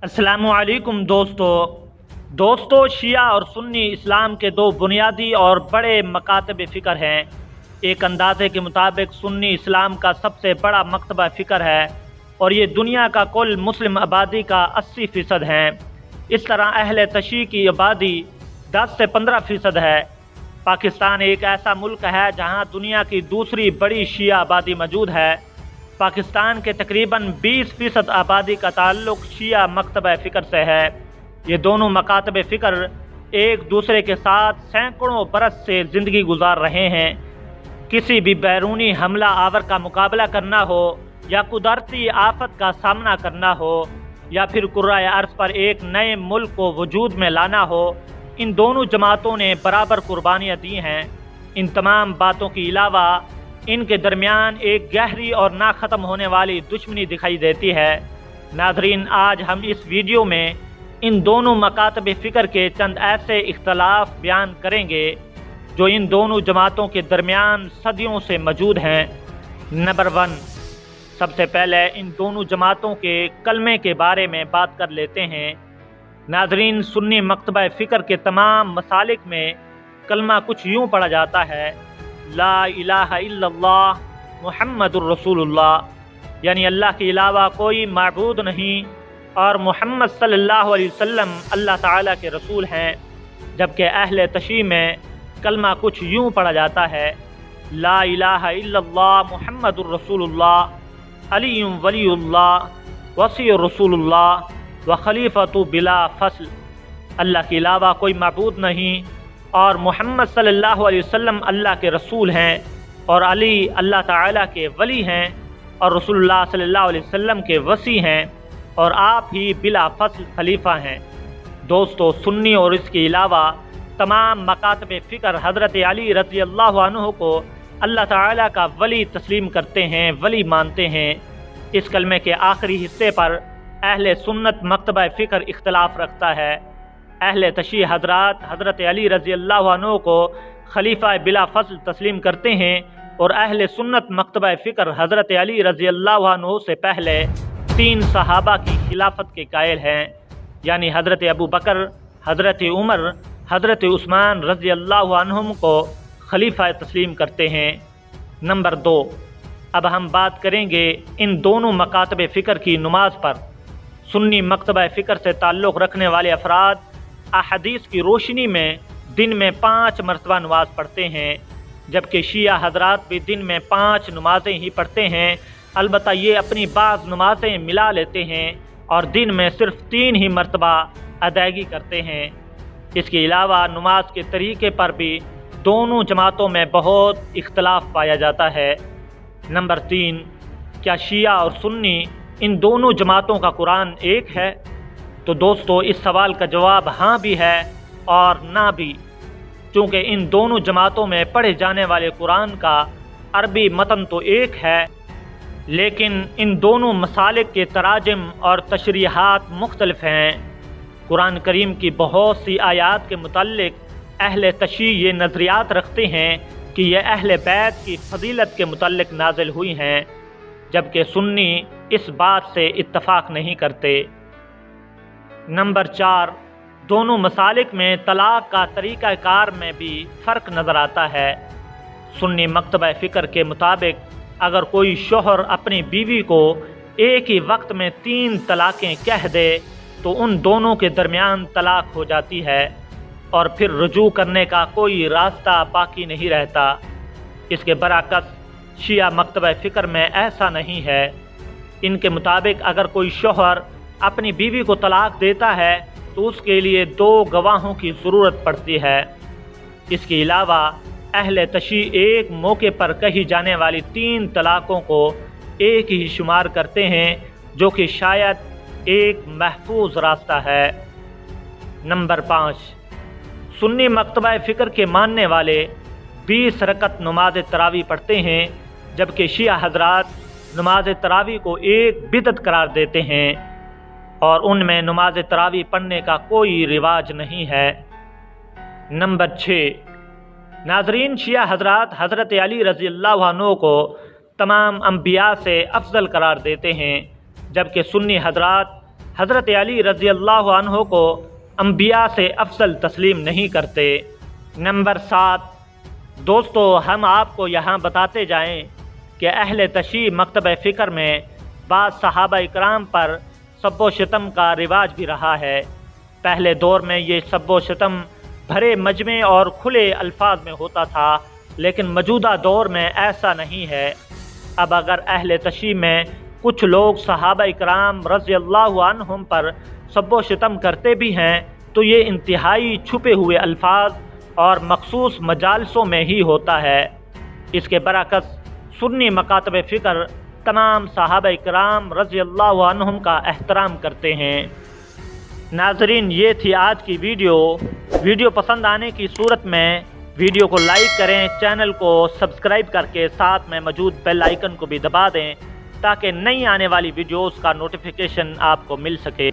अस्सलामुअलैकुम दोस्तों शिया और सुन्नी इस्लाम के दो बुनियादी और बड़े मकातब फ़िक्र हैं। एक अंदाज़े के मुताबिक सुन्नी इस्लाम का सबसे बड़ा मकतबा फ़िक्र है और ये दुनिया का कुल मुस्लिम आबादी का 80% है। इस तरह अहले तशी की आबादी 10 से 15% है। पाकिस्तान एक ऐसा मुल्क है जहाँ दुनिया की दूसरी बड़ी शिया आबादी मौजूद है। पाकिस्तान के तकरीबन 20% आबादी का ताल्लुक़ शिया मकतबा फ़िक्र से है। ये दोनों मकातब फ़िक्र एक दूसरे के साथ सैकड़ों बरस से ज़िंदगी गुजार रहे हैं। किसी भी बैरूनी हमला आवर का मुकाबला करना हो या कुदरती आफत का सामना करना हो या फिर कुर्राए अर्ज़ पर एक नए मुल्क को वजूद में लाना हो, इन दोनों जमातों ने बराबर कुर्बानियाँ दी हैं। इन तमाम बातों के अलावा इनके दरमियान एक गहरी और ना ख़त्म होने वाली दुश्मनी दिखाई देती है। नाज़रीन, आज हम इस वीडियो में इन दोनों मकातब फ़िक्र के चंद ऐसे इख्तलाफ बयान करेंगे जो इन दोनों जमातों के दरमियान सदियों से मौजूद हैं। नंबर 1, सबसे पहले इन दोनों जमातों के कलमे के बारे में बात कर लेते हैं। नाज़रीन, सुन्नी मकतबा फ़िक्र के तमाम मसालिक में कलमा कुछ यूँ पढ़ा जाता है, ला इलाहा इल्लल्लाह मुहम्मदुर रसूलुल्लाह, यानी अल्लाह के अलावा कोई माबूद नहीं और मुहम्मद सल्लल्लाहु अलैहि वसल्लम अल्लाह ताला के रसूल हैं। जबकि अहले तशी में कलमा कुछ यूँ पढ़ा जाता है, ला इलाहा इल्लल्लाह मुहम्मदुर रसूलुल्लाह अलीयुम वलीयुल्लाह वसीयुर रसूलुल्लाह व खलीफतु बिला फसल, अल्लाह के अलावा कोई माबूद नहीं और मोहम्मद सल्लल्लाहु अलैहि वसल्लम अल्लाह के रसूल हैं और अली अल्लाह ताला के वली हैं और रसूलुल्लाह सल्लल्लाहु अलैहि वसल्लम के वसी हैं और आप ही बिला फसल खलीफा हैं। दोस्तों, सुन्नी और इसके अलावा तमाम मकातब फ़िक्र हज़रत अली रज़ी अल्लाह अन्हु को अल्लाह ताला का वली तस्लीम करते हैं, वली मानते हैं। इस कलमे के आखिरी हिस्से पर अहले सुन्नत मकतबा फ़िक्र इख्तलाफ रखता है। अहले तशी हज़रात हज़रत अली रज़ी अल्लाह अन्हु को खलीफा बिला फसल तस्लीम करते हैं और अहले सुन्नत मकतबा फ़िक्र हज़रत अली रज़ी अल्लाह अन्हु से पहले 3 सहाबा की खिलाफत के कायल हैं, यानी हज़रत अबू बकर, हज़रत उमर, हज़रत उस्मान रज़ी अल्लाह अन्हुम को खलीफा तस्लीम करते हैं। नंबर 2, अब हम बात करेंगे इन दोनों मकातब फ़िक्र की नमाज पर। सुन्नी मकतबा फ़िक्र से ताल्लुक़ रखने वाले अफराद अहादीस की रोशनी में दिन में 5 मरतबा नमाज पढ़ते हैं, जबकि शिया हज़रात भी दिन में 5 नमाज़ें ही पढ़ते हैं। अलबत्ता ये अपनी बाज़ नमाज़ें मिला लेते हैं और दिन में सिर्फ़ 3 ही मरतबा अदायगी करते हैं। इसके अलावा नमाज के तरीक़े पर भी दोनों जमातों में बहुत इख्तलाफ पाया जाता है। नंबर 3, क्या शिया और सुन्नी इन दोनों जमातों का कुरान एक है? तो दोस्तों, इस सवाल का जवाब हाँ भी है और ना भी, क्योंकि इन दोनों जमातों में पढ़े जाने वाले कुरान का अरबी मतन तो एक है, लेकिन इन दोनों मसालिक के तराजिम और तशरीहात मुख्तलिफ हैं। कुरान करीम की बहुत सी आयात के मुताल्लिक अहले तशी ये नज़रियात रखते हैं कि यह अहले बैत की फजीलत के मुताल्लिक नाजिल हुई हैं, जबकि सुन्नी इस बात से इत्तफाक नहीं करते। नंबर 4, दोनों मसालिक में तलाक़ का तरीक़ा कार में भी फ़र्क नज़र आता है। सुन्नी मकतबा फ़िक्र के मुताबिक अगर कोई शोहर अपनी बीवी को एक ही वक्त में 3 तलाक़ें कह दे तो उन दोनों के दरमियान तलाक़ हो जाती है और फिर रुजू करने का कोई रास्ता बाकी नहीं रहता। इसके बरअक्स शिया मकतबा फ़िक्र में ऐसा नहीं है। इनके मुताबिक अगर कोई शोहर अपनी बीवी को तलाक़ देता है तो उसके लिए 2 गवाहों की ज़रूरत पड़ती है। इसके अलावा अहले तशी एक मौके पर कही जाने वाली 3 तलाक़ों को एक ही शुमार करते हैं, जो कि शायद एक महफूज रास्ता है। नंबर 5, सुन्नी मकतबा फ़िक्र के मानने वाले 20 रकत नमाज तरावी पढ़ते हैं, जबकि शिया हज़रात नमाज तरावी को एक बिदअत करार देते हैं और उनमें नमाज तरावी पढ़ने का कोई रिवाज नहीं है। नंबर 6, नाज़रीन, शिया हज़रात हज़रत अली रज़ी अल्लाह अन्हु को तमाम अम्बिया से अफजल करार देते हैं, जबकि सुन्नी हज़रात حضرت علی رضی اللہ عنہ کو انبیاء سے افضل تسلیم نہیں کرتے۔ نمبر 7، دوستو ہم آپ کو یہاں بتاتے جائیں کہ اہل تشیع مکتبہ فکر میں بعض صحابہ اکرام پر سب و شتم کا رواج بھی رہا ہے۔ پہلے دور میں یہ سب و شتم بھرے مجمع اور کھلے الفاظ میں ہوتا تھا، لیکن موجودہ دور میں ایسا نہیں ہے۔ اب اگر اہل تشیع میں کچھ لوگ صحابہ اکرام رضی اللہ عنہم پر سب و شتم کرتے بھی ہیں تو یہ انتہائی چھپے ہوئے الفاظ اور مخصوص مجالسوں میں ہی ہوتا ہے۔ اس کے برعکس سنی مکاتب فکر تمام صحابہ اکرام رضی اللہ عنہم کا احترام کرتے ہیں۔ ناظرین، یہ تھی آج کی ویڈیو پسند آنے کی صورت میں ویڈیو کو لائک کریں، چینل کو سبسکرائب کر کے ساتھ میں موجود بیل آئیکن کو بھی دبا دیں تاکہ نئی آنے والی ویڈیوز کا نوٹیفیکیشن آپ کو مل سکے۔